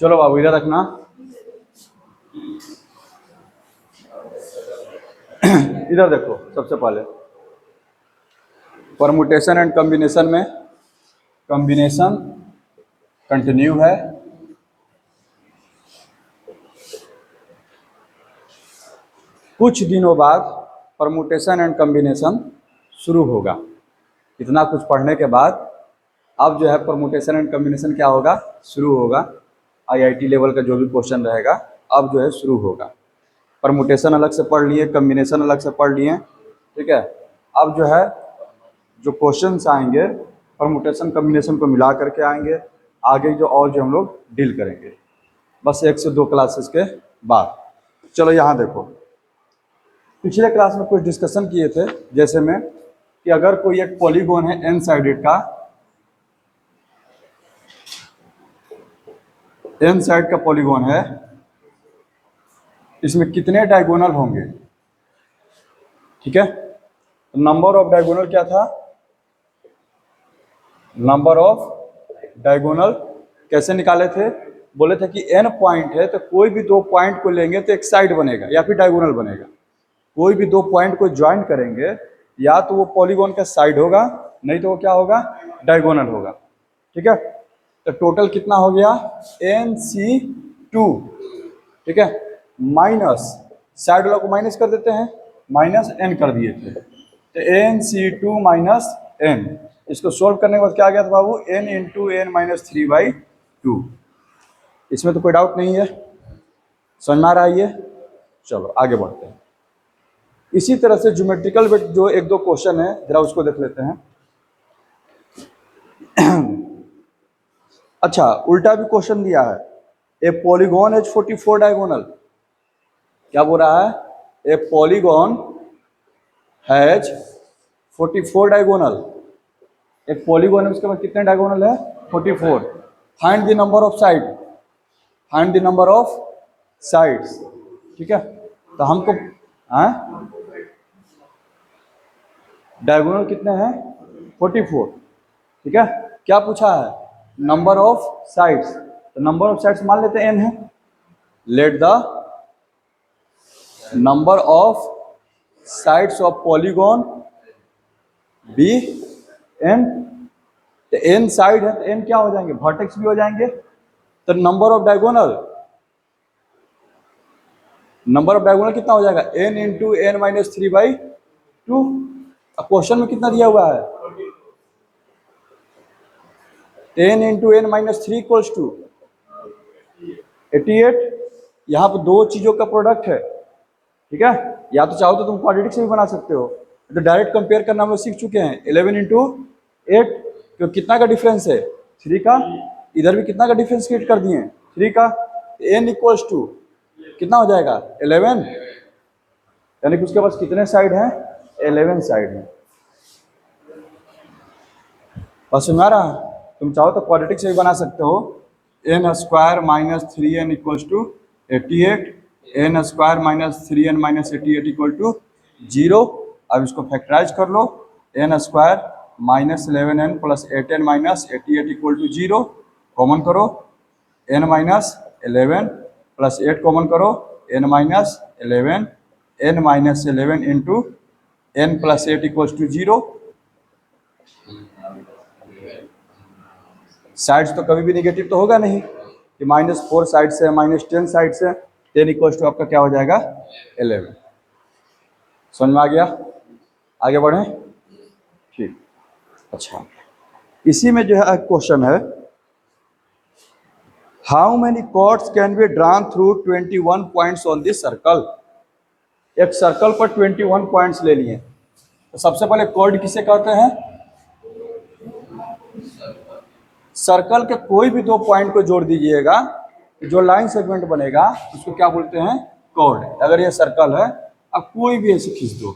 चलो बाबू इधर रखना। इधर देखो, सबसे पहले परमुटेशन एंड कॉम्बिनेशन में कॉम्बिनेशन कंटिन्यू है, कुछ दिनों बाद परमुटेशन एंड कॉम्बिनेशन शुरू होगा। इतना कुछ पढ़ने के बाद अब जो है परमुटेशन एंड कॉम्बिनेशन क्या होगा, शुरू होगा। आईआईटी लेवल का जो भी क्वेश्चन रहेगा अब जो है शुरू होगा। परमुटेशन अलग से पढ़ लिए, कॉम्बिनेशन अलग से पढ़ लिए, ठीक है। अब जो है जो क्वेश्चंस आएंगे परमुटेशन कॉम्बिनेशन को मिला करके आएंगे, आगे जो और जो हम लोग डील करेंगे बस 1 से 2 क्लासेस के बाद। चलो यहाँ देखो, पिछले क्लास में कुछ डिस्कशन किए थे, जैसे में कि अगर कोई एक पॉलीगॉन है एन साइडेड का, एन साइड का पॉलीगॉन है, इसमें कितने डायगोनल होंगे, ठीक है। तो नंबर ऑफ डायगोनल क्या था, नंबर ऑफ डायगोनल कैसे निकाले थे, बोले थे कि n पॉइंट है तो कोई भी 2 पॉइंट को लेंगे तो एक साइड बनेगा या फिर डायगोनल बनेगा। कोई भी 2 पॉइंट को ज्वाइन करेंगे या तो वो पॉलीगॉन का साइड होगा, नहीं तो वो क्या होगा, डायगोनल होगा, ठीक है। तो टोटल कितना हो गया, NC2, ठीक है, माइनस साइड वाला को माइनस कर देते हैं, माइनस n कर दिए थे, तो NC2 माइनस n। इसको सोल्व करने के बाद क्या आ गया था बाबू, n इंटू n माइनस 3/2। इसमें तो कोई डाउट नहीं है, समझ में आ रहा है ये। चलो आगे बढ़ते हैं। इसी तरह से ज्योमेट्रिकल में जो 1-2 क्वेश्चन है जरा उसको देख लेते हैं। अच्छा, उल्टा भी क्वेश्चन दिया है, ए पॉलीगॉन हैज 44 डायगोनल। क्या बोल रहा है, ए पॉलीगॉन हैज 44 डायगोनल। एक पॉलीगॉन है, उसके बाद कितने डायगोनल है, 44। Find the number of side, find the number of sides, ठीक है। तो हमको डायगोनल कितने हैं, 44, ठीक है। क्या पूछा है, नंबर ऑफ साइड्स, तो नंबर ऑफ साइड्स मान लेते हैं n है। Let the number of sides of polygon be n। तो n साइड है तो n क्या हो जाएंगे, वर्टेक्स भी हो जाएंगे। तो number of diagonal, number of diagonal कितना हो जाएगा, n into n minus 3/2। Question में कितना दिया हुआ है, 10 into n minus 3 equals to 88। यहाँ पर 2 चीज़ों का प्रोडक्ट है, ठीक है। या तो चाहो तो तुम क्वाड्रेटिक से भी बना सकते हो, तो डायरेक्ट कंपेयर करना हम लोग सीख चुके हैं। 11 इंटू 8, तो कितना का डिफरेंस है, 3 का। इधर भी कितना का डिफरेंस क्रिएट कर दिए, 3 का। n इक्वल्स टू कितना हो जाएगा, 11, यानी कि उसके पास कितने साइड हैं, 11 साइड हैं। बस समझ आ रहा है। तुम चाहो तो क्वाड्रेटिक से भी बना सकते हो, n square minus 3n equals to 88, n square minus 3n minus 88 equal to 0। अब इसको फैक्टराइज कर लो, n square minus 11n plus 8n minus 88 equal to 0। Common करो, n माइनस 11 प्लस 8 कॉमन करो, n minus 11, n minus 11 into n plus 8 equals to 0। Sides तो कभी भी negative तो होगा नहीं, कि -4 साइड से -10 साइड से, 10 इक्वल्स टू आपका क्या हो जाएगा, 11। समझ में आ गया, आगे बढ़ें, ठीक। अच्छा, इसी में जो है क्वेश्चन है, how many chords can be drawn through 21 points on this circle. एक सर्कल पर 21 पॉइंट्स ले लिए। तो सबसे पहले कॉर्ड किसे कहते हैं, सर्कल के कोई भी 2 पॉइंट को जोड़ दीजिएगा, जो लाइन सेगमेंट बनेगा उसको क्या बोलते हैं, कॉर्ड। अगर ये सर्कल है, अब कोई भी ऐसे खींच दो,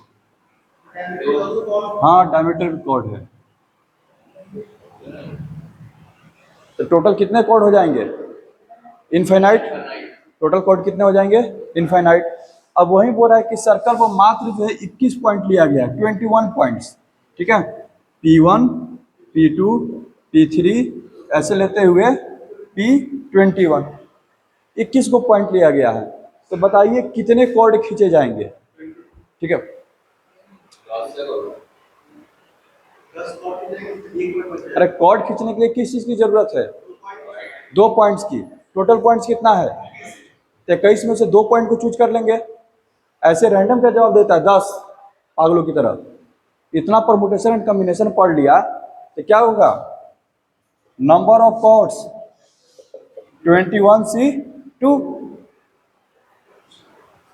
हाँ डायमीटर भी कॉर्ड है। तो टोटल कितने कॉर्ड हो जाएंगे, इनफाइनाइट। टोटल कॉर्ड कितने हो जाएंगे, इनफाइनाइट। अब वही बोल रहा है कि सर्कल पर मात्र जो है 21 पॉइंट लिया गया है, 21 पॉइंट्स, ठीक है। P1, P2, P3 ऐसे लेते हुए P21। 21 को पॉइंट लिया गया है, तो बताइए कितने कॉर्ड खींचे जाएंगे। ठीक है, अरे कॉर्ड खींचने के लिए किस चीज की जरूरत है? 2 पॉइंट्स की। टोटल पॉइंट्स कितना है? 21 में से 2 पॉइंट को चूज कर लेंगे। ऐसे रैंडम क्या जवाब देता है? 10, पागलों की तरह। इतना परमुटेशन एंड कॉम्बिनेशन पढ़ लिया तो क्या होगा? Number of chords 21C2।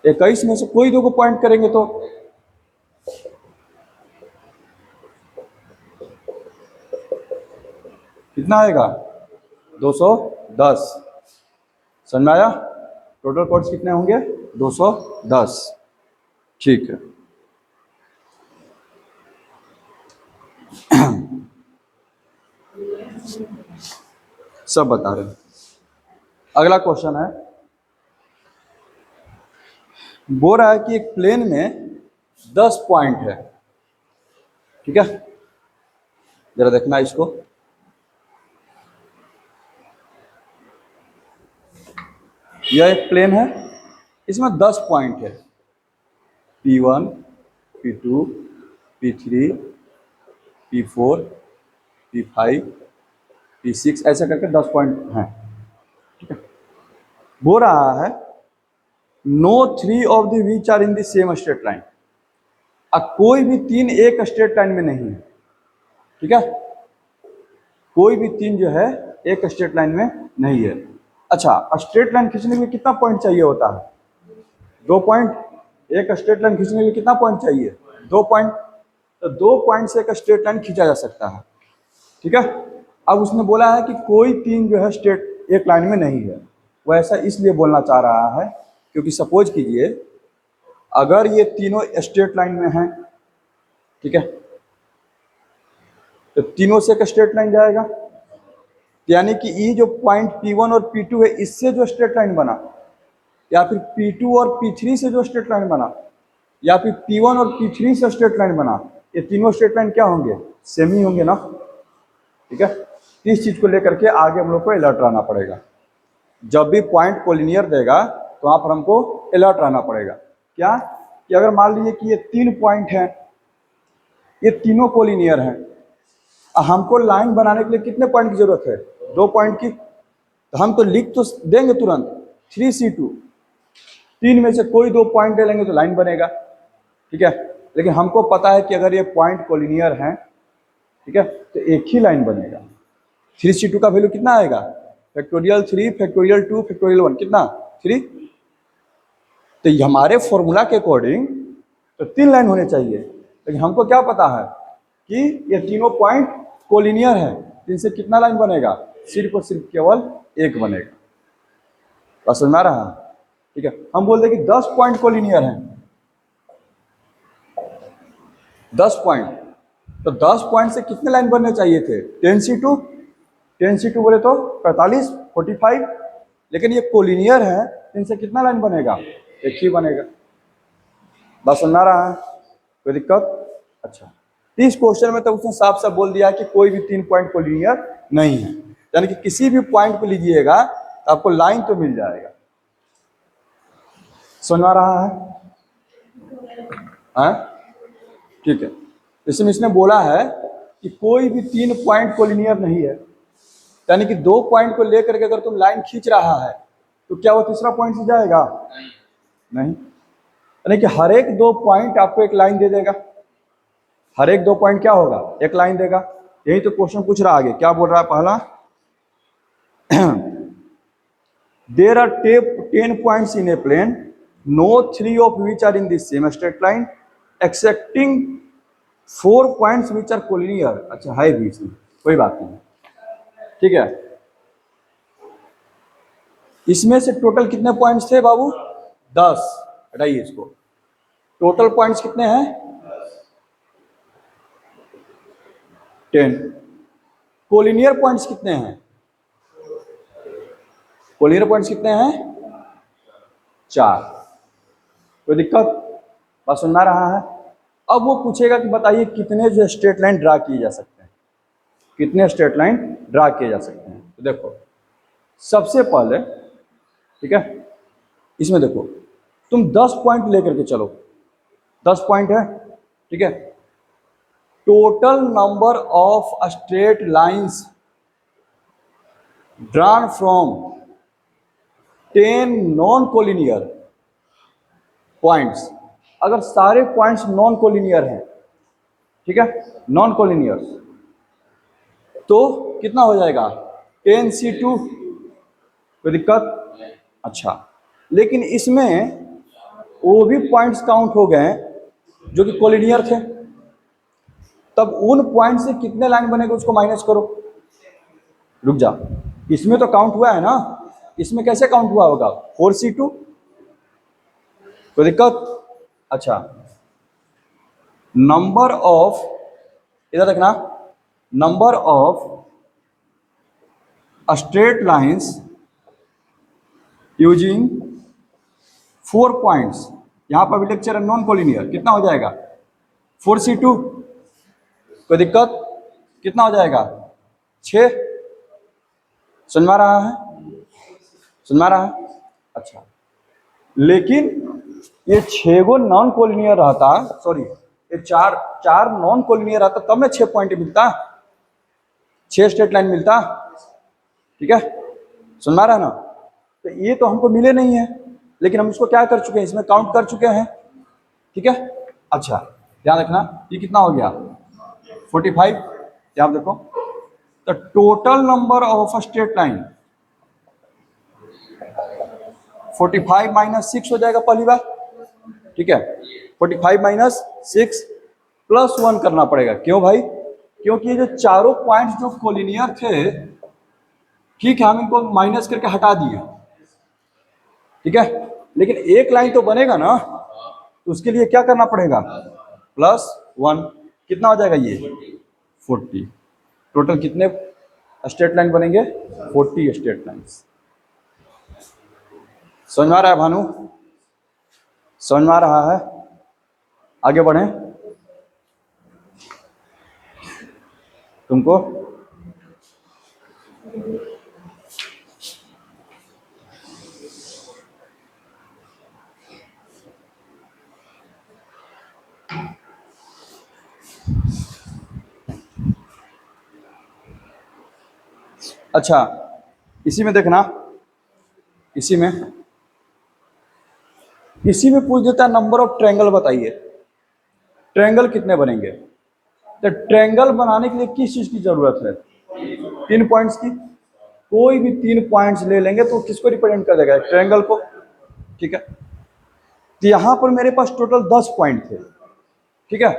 21 में से कोई 2 को पॉइंट करेंगे तो कितना आएगा? 210। समझ में आया? टोटल कॉर्ड्स कितने होंगे? 210। ठीक है। सब बता रहे हैं। अगला क्वेश्चन है, बोल रहा है कि एक प्लेन में 10 पॉइंट है। ठीक है, जरा देखना इसको। यह एक प्लेन है, इसमें 10 पॉइंट है। P1, P2, P3, P4, P5, P6 ऐसे करके 10 पॉइंट हैं। ठीक है, बोल रहा है no 3 of the which are in the same straight line. अब कोई भी 3 एक स्ट्रेट लाइन में नहीं है। ठीक है, कोई भी 3 जो है एक स्ट्रेट लाइन में नहीं है। अच्छा, स्ट्रेट लाइन खींचने के लिए कितना पॉइंट चाहिए होता है? 2 पॉइंट। एक स्ट्रेट लाइन खींचने के लिए कितना पॉइंट चाहिए? 2 पॉइंट। तो 2 पॉइंट से एक स्ट्रेट लाइन खींचा जा सकता है। ठीक है, अब उसने बोला है कि कोई 3 जो है स्ट्रेट एक लाइन में नहीं है। वो ऐसा इसलिए बोलना चाह रहा है क्योंकि सपोज कीजिए अगर ये तीनों स्ट्रेट लाइन में हैं, ठीक है, तो तीनों से एक स्ट्रेट लाइन जाएगा, यानी कि ये जो पॉइंट P1 और P2 है इससे जो स्ट्रेट लाइन बना, या फिर P2 और P3 से जो स्ट्रेट लाइन बना, या फिर P1 और P3 से स्ट्रेट लाइन बना, ये तीनों स्ट्रेट लाइन क्या होंगे? सेम ही होंगे ना। ठीक है, इस चीज को लेकर के आगे हम लोग को अलर्ट रहना पड़ेगा। जब भी पॉइंट कोलिनियर देगा तो वहां पर हमको अलर्ट रहना पड़ेगा। क्या कि अगर मान लीजिए कि ये 3 पॉइंट हैं, ये तीनों कोलिनियर हैं, हमको लाइन बनाने के लिए कितने पॉइंट की जरूरत है? 2 पॉइंट की। तो हम तो लिख तो देंगे तुरंत 3C2, 3 में से कोई 2 पॉइंट ले लेंगे तो लाइन बनेगा। ठीक है, लेकिन हमको पता है कि अगर ये पॉइंट कोलिनियर हैं, ठीक है, तो एक ही लाइन बनेगा। 3C2 का वैल्यू कितना आएगा? फैक्टोरियल 3, फैक्टोरियल 2, फैक्टोरियल 1, कितना? 3। तो हमारे फॉर्मूला के अकॉर्डिंग तो 3 लाइन होने चाहिए, लेकिन हमको क्या पता है कि ये तीनों पॉइंट कोलिनियर है, जिनसे कितना लाइन बनेगा? सिर्फ और सिर्फ केवल एक बनेगा। बस समझ में आ रहा है? ठीक है, हम बोल दें कि 10 पॉइंट कोलिनियर हैं, 10 पॉइंट, तो 10 पॉइंट से कितने लाइन बनने चाहिए थे? 10C2। 10C2 बोले तो 45, 45, लेकिन ये कोलिनियर है, इनसे कितना लाइन बनेगा? एक ही बनेगा। बस समझ में आ रहा है? कोई दिक्कत? अच्छा, इस क्वेश्चन में तो उसने साफ साफ बोल दिया कि कोई भी 3 पॉइंट कोलिनियर नहीं है, यानी कि किसी भी पॉइंट को लीजिएगा तो आपको लाइन तो मिल जाएगा। समझ में आ रहा है? हाँ, ठीक है। इसमें इसने बोला है कि कोई भी 3 पॉइंट कोलिनियर नहीं है, यानी कि 2 पॉइंट को लेकर के अगर तुम लाइन खींच रहा है तो क्या वो तीसरा पॉइंट से जाएगा? नहीं, यानी कि हर एक 2 पॉइंट आपको एक लाइन दे देगा। हर एक 2 पॉइंट क्या होगा? एक लाइन देगा। यही तो क्वेश्चन पूछ रहा है आगे। क्या बोल रहा है पहला? There are 10 points in a plane, no 3 of which are in the same straight line, excepting 4 points which are collinear. अच्छा, है बीच में, कोई बात नहीं। ठीक है, इसमें से टोटल कितने पॉइंट्स थे बाबू? 10। हटाइए इसको। टोटल पॉइंट्स कितने हैं? 10। कोलिनियर पॉइंट्स कितने हैं? कोलिनियर पॉइंट्स कितने हैं? 4। कोई दिक्कत? बात सुनना रहा है? अब वो पूछेगा कि बताइए कितने जो स्ट्रेट लाइन ड्रा किए जा सकते हैं, कितने स्ट्रेट लाइन ड्रा किए जा सकते हैं। तो देखो, सबसे पहले ठीक है। इसमें देखो तुम 10 पॉइंट लेकर के चलो, 10 पॉइंट है, ठीक है। Total number of straight lines drawn from 10 non collinear points, अगर सारे पॉइंट्स नॉन कोलिनियर हैं, ठीक है, नॉन कोलिनियर, तो कितना हो जाएगा 10C2, कोई दिक्कत? अच्छा, लेकिन इसमें वो भी पॉइंट्स काउंट हो गए जो कि कोलिनियर थे, तब उन पॉइंट से कितने लाइन बनेगा उसको माइनस करो। रुक जा, इसमें तो काउंट हुआ है ना, इसमें कैसे काउंट हुआ होगा 4C2, कोई दिक्कत? अच्छा, नंबर ऑफ, इधर देखना, number of straight lines using 4 points, यहां पर भी लेक्चर है नॉन कोलिनियर, कितना हो जाएगा 4C2, कोई दिक्कत? कितना हो जाएगा 6, समझ में आ रहा है? समझ में आ रहा है? अच्छा, लेकिन ये 6 गो नॉन कोलिनियर रहता, सॉरी ये चार नॉन कोलिनियर रहता, तब में 6 पॉइंट मिलता, 6 स्ट्रेट लाइन मिलता, ठीक है, समझ में आ रहा है ना? तो ये तो हमको मिले नहीं है, लेकिन हम इसको क्या कर चुके हैं, इसमें काउंट कर चुके हैं, ठीक है। अच्छा, ध्यान रखना, ये कितना हो गया 45, यहाँ देखो, तो total number of straight line 45 minus 6 हो जाएगा पहली बार, ठीक है। 45 माइनस 6 प्लस 1 करना पड़ेगा, क्यों भाई? क्योंकि ये जो चारों पॉइंट्स जो कोलिनियर थे, ठीक है, हम इनको माइनस करके हटा दिए, ठीक है, लेकिन एक लाइन तो बनेगा ना, तो उसके लिए क्या करना पड़ेगा +1, कितना हो जाएगा ये 40, टोटल कितने स्ट्रेट लाइन बनेंगे 40 स्ट्रेट लाइन्स। समझ में आ रहा है भानु? समझ में आ रहा है? आगे बढ़ें, तुमको अच्छा, इसी में देखना, इसी में पूछ देता है नंबर ऑफ ट्रायंगल बताइए, ट्रायंगल कितने बनेंगे? तो ट्रायंगल बनाने के लिए किस चीज की जरूरत है? 3 पॉइंट्स की, कोई भी 3 पॉइंट्स ले लेंगे तो किसको रिप्रेजेंट कर देगा? ट्रायंगल को, ठीक है। तो यहां पर मेरे पास टोटल 10 पॉइंट थे, ठीक है,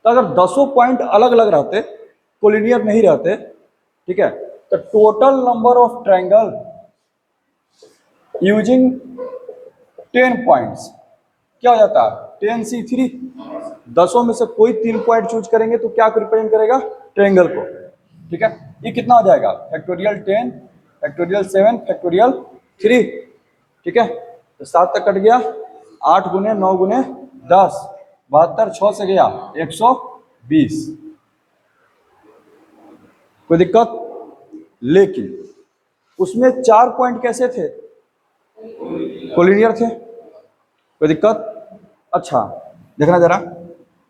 तो अगर 10 पॉइंट अलग अलग रहते, कोलिनियर नहीं रहते, ठीक है, तो total number of triangle using 10 points क्या हो जाता है 10C3, 10 में से कोई 3 पॉइंट चूज करेंगे तो क्या रिप्रेजेंट करेगा? ट्रायंगल को, ठीक है। ये कितना हो जाएगा फैक्टोरियल 10 फैक्टोरियल 7 फैक्टोरियल 3, ठीक है, तो 7 तक कट गया, 8 गुने 9 गुने 10, 72, 6 से गया 120, कोई दिक्कत? लेकिन उसमें 4 पॉइंट कैसे थे? कोलिनियर थे, कोई दिक्कत? अच्छा, देखना जरा,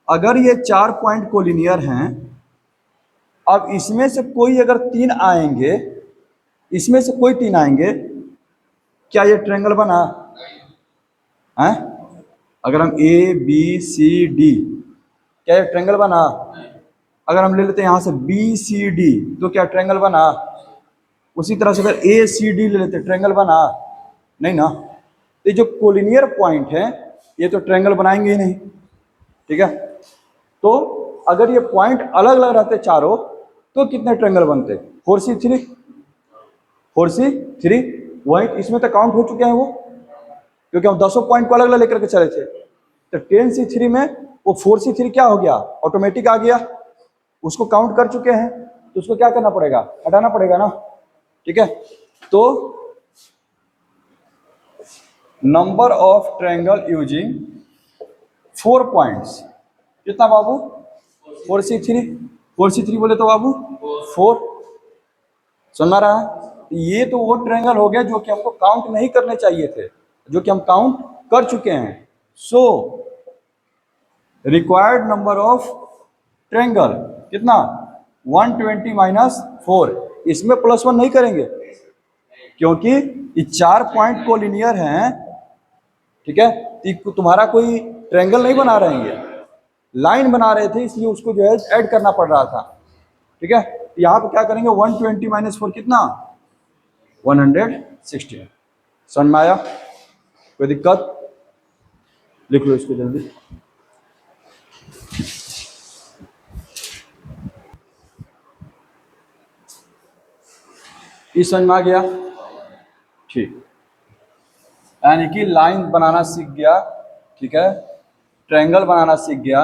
अगर ये 4 पॉइंट कोलिनियर हैं, अब इसमें से कोई अगर 3 आएंगे, इसमें से कोई 3 आएंगे, क्या ये ट्रायंगल बना है? अगर हम ABCD, क्या ये ट्रायंगल बना? अगर हम ले लेते हैं यहां से BCD, तो क्या ट्रायंगल बना? उसी तरह से अगर ACD ले लेते, ट्रायंगल बना? नहीं ना। ये जो कोलिनियर पॉइंट है ये तो ट्रायंगल बनाएंगे ही नहीं, ठीक है। तो अगर ये पॉइंट अलग अलग रहते चारों, तो कितने ट्रायंगल बनते? 4C3, 4C3, वही इसमें तो काउंट हो चुके हैं वो, क्योंकि हम 10 पॉइंट को अलग अलग लेकर के चले थे। तो 10C3 में वो 4C3 क्या हो गया, ऑटोमेटिक आ गया, उसको काउंट कर चुके हैं, तो उसको क्या करना पड़ेगा? हटाना पड़ेगा ना, ठीक है। तो number of triangle using 4 points कितना बाबू? 4C3, 4C3 बोले तो बाबू 4, सुन रहा है? ये तो वो ट्रायंगल हो गया जो कि हमको काउंट नहीं करने चाहिए थे, जो कि हम काउंट कर चुके हैं। So required number of triangle कितना 120 माइनस 4। इसमें +1 नहीं करेंगे क्योंकि ये 4 पॉइंट को लीनियर हैं, ठीक है। तो तुम्हारा कोई ट्रायंगल नहीं बना रहे हैं, ये लाइन बना रहे थे, इसलिए उसको जो है ऐड करना पड़ रहा था, ठीक है। तो यहाँ पे क्या करेंगे 120 माइनस 4 कितना 160। समझ में आया? कोई दिक्कत? लिख लो इसको जल्दी। ये समझ में आ गया? ठीक, यानी कि लाइन बनाना सीख गया, ठीक है, ट्रायंगल बनाना सीख गया।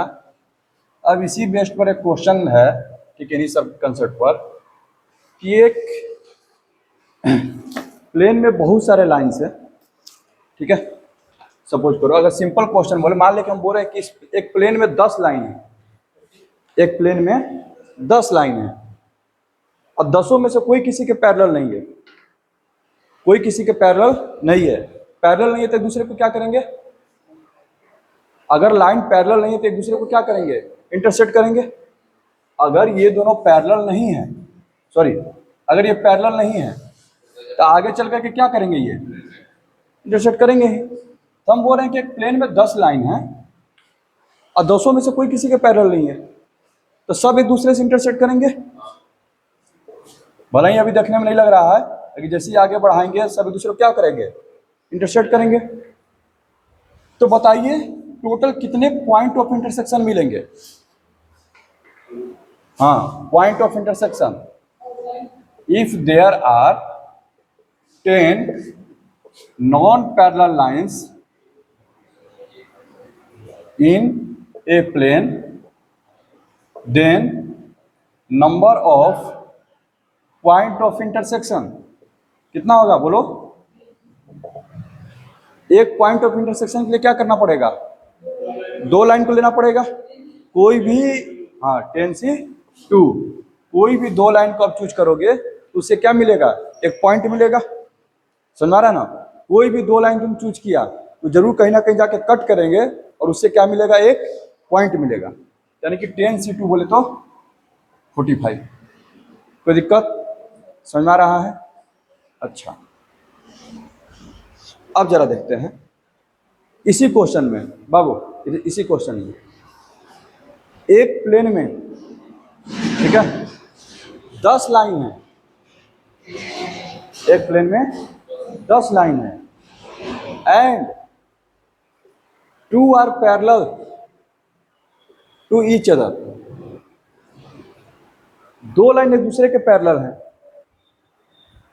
अब इसी बेस्ड पर एक क्वेश्चन है, ठीक है, इन्हीं सब कंसेप्ट पर कि एक प्लेन में बहुत सारे लाइन्स है, ठीक है। सपोज करो अगर सिंपल क्वेश्चन बोले, मान लेके हम बोल रहे हैं कि एक प्लेन में 10 लाइन है, एक प्लेन में 10 लाइन है और 10 में से कोई किसी के पैरेलल नहीं है, कोई किसी के पैरेलल नहीं है। पैरेलल नहीं है तो एक दूसरे को क्या करेंगे? अगर लाइन पैरेलल नहीं है तो एक दूसरे को क्या करेंगे? इंटरसेक्ट करेंगे। अगर ये दोनों पैरेलल नहीं है, सॉरी, अगर ये पैरेलल नहीं है तो आगे चल करके क्या करेंगे? ये इंटरसेक्ट करेंगे ही। तो हम बोल रहे हैं कि एक प्लेन में 10 लाइन है और 10 में से कोई किसी के पैरेलल नहीं है, तो सब एक दूसरे से इंटरसेक्ट करेंगे। भले ही अभी देखने में नहीं लग रहा है, लेकिन जैसे ही आगे बढ़ाएंगे सब एक दूसरे को क्या करेंगे? इंटरसेक्ट करेंगे। तो बताइए टोटल कितने पॉइंट ऑफ इंटरसेक्शन मिलेंगे? हाँ, point of intersection. If there are 10 non parallel lines in a plane, then number of point of intersection कितना होगा बोलो? एक पॉइंट ऑफ इंटरसेक्शन के लिए क्या करना पड़ेगा? 2 लाइन को लेना पड़ेगा। कोई भी, हाँ, 10C2, कोई भी 2 लाइन को आप चूज करोगे तो उससे क्या मिलेगा? एक पॉइंट मिलेगा। समझ रहा है ना? कोई भी 2 लाइन तुम चूज किया तो जरूर कहीं ना कहीं जाके कट करेंगे और उससे क्या मिलेगा? एक पॉइंट मिलेगा। यानी कि 10C2 बोले तो 45। कोई दिक्कत? समझ में आ रहा है? अच्छा, अब जरा देखते हैं इसी क्वेश्चन में बाबू, इसी क्वेश्चन में एक प्लेन में, ठीक है, 10 लाइन है, एक प्लेन में 10 लाइन है and 2 are parallel to each other. 2 line एक दूसरे के पैरेलल हैं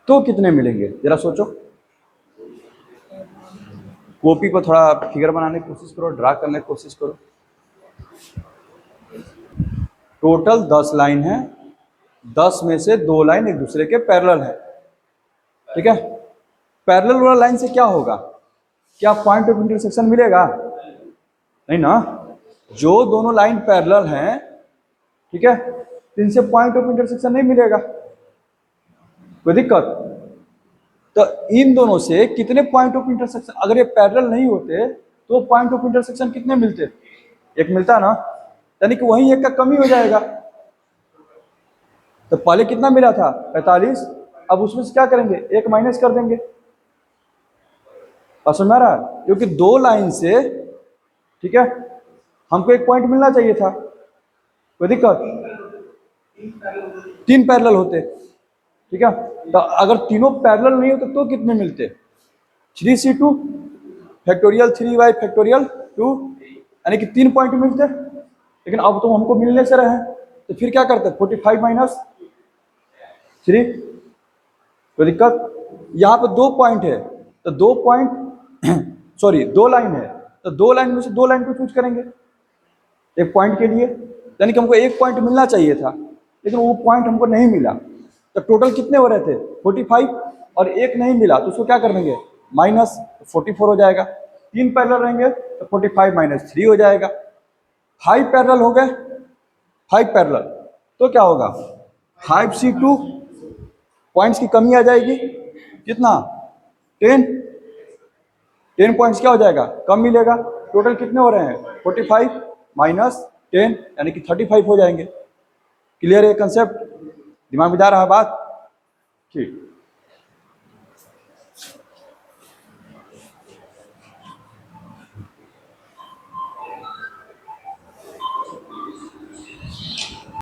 तो कितने मिलेंगे? जरा सोचो। कॉपी को थोड़ा फिगर बनाने की कोशिश करो, ड्रा करने की कोशिश करो। टोटल 10 लाइन है, 10 में से 2 लाइन एक दूसरे के पैरेलल है, ठीक है। पैरेलल वाला लाइन से क्या होगा? क्या पॉइंट ऑफ इंटरसेक्शन मिलेगा? नहीं ना। जो दोनों लाइन पैरेलल हैं, ठीक है, इनसे पॉइंट ऑफ इंटरसेक्शन नहीं मिलेगा। कोई दिक्कत? तो इन दोनों से कितने पॉइंट ऑफ इंटरसेक्शन, अगर ये पैरेलल नहीं होते तो पॉइंट ऑफ इंटरसेक्शन कितने मिलते? एक मिलता ना, यानी कि वहीं एक का कमी हो जाएगा। तो पहले कितना मिला था? 45। अब उसमें से क्या करेंगे? एक माइनस कर देंगे। और समझ रहा है? क्योंकि 2 लाइन से, ठीक है, हमको एक पॉइंट मिलना चाहिए था। कोई दिक्कत? 3 पैरेलल होते, ठीक है। तो अगर तीनों पैरेलल नहीं होते तो कितने मिलते? 3C2 फैक्टोरियल 3y फैक्टोरियल 2, यानी कि 3 पॉइंट मिलते। लेकिन अब तो हमको मिलने से रहे, तो फिर क्या करते? 45 माइनस 3। कोई दिक्कत? यहाँ पे 2 पॉइंट है तो 2 पॉइंट सॉरी 2 लाइन है तो 2 लाइन में से 2 लाइन को चूज करेंगे एक पॉइंट के लिए। यानी कि हमको एक पॉइंट मिलना चाहिए था, लेकिन वो पॉइंट हमको नहीं मिला। तो टोटल कितने हो रहे थे? 45, और एक नहीं मिला तो उसको क्या कर देंगे? माइनस, 44 हो जाएगा। 3 पैरेलल रहेंगे तो 45 माइनस 3 हो जाएगा। 5 पैरेलल हो गए, 5 पैरेलल तो क्या होगा? 5C2 पॉइंट्स की कमी आ जाएगी, कितना 10 पॉइंट्स क्या हो जाएगा, कम मिलेगा। टोटल कितने हो रहे हैं 45 माइनस 10 यानी कि 35 हो जाएंगे। क्लियर है कंसेप्ट, दिमाग में जा रहा है बात? ठीक।